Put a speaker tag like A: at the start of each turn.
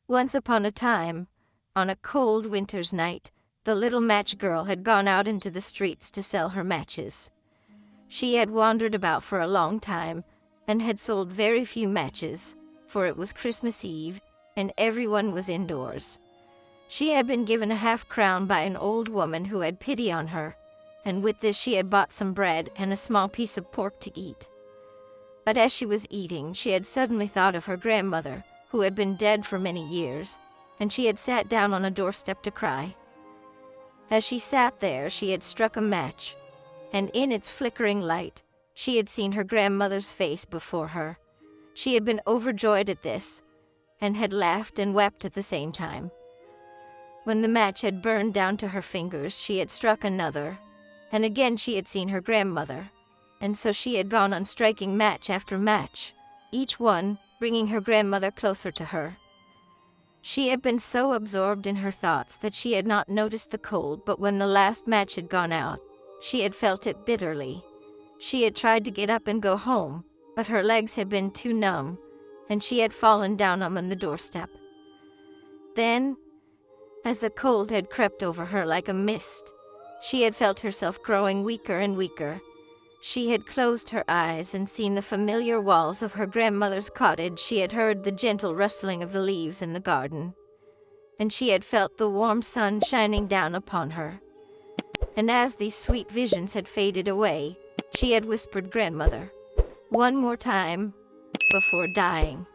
A: Once upon a time, on a cold winter's night, the little match girl had gone out into the streets to sell her matches. She had wandered about for a long time and had sold very few matches, for it was Christmas Eve and everyone was indoors. She had been given a half-crown by an old woman who had pity on her, and with this she had bought some bread and a small piece of pork to eat. But as she was eating, she had suddenly thought of her grandmother, who had been dead for many years, and she had sat down on a doorstep to cry. As she sat there, she had struck a match, and in its flickering light, she had seen her grandmother's face before her. She had been overjoyed at this, and had laughed and wept at the same time. When the match had burned down to her fingers, she had struck another, and again she had seen her grandmother, and so she had gone on striking match after match, each one bringing her grandmother closer to her. She had been so absorbed in her thoughts that she had not noticed the cold, but when the last match had gone out, she had felt it bitterly. She had tried to get up and go home, but her legs had been too numb, and she had fallen down on the doorstep. Then, as the cold had crept over her like a mist, she had felt herself growing weaker and weaker. She had closed her eyes and seen the familiar walls of her grandmother's cottage. She had heard the gentle rustling of the leaves in the garden, and she had felt the warm sun shining down upon her. And as these sweet visions had faded away, she had whispered "Grandmother" one more time before dying.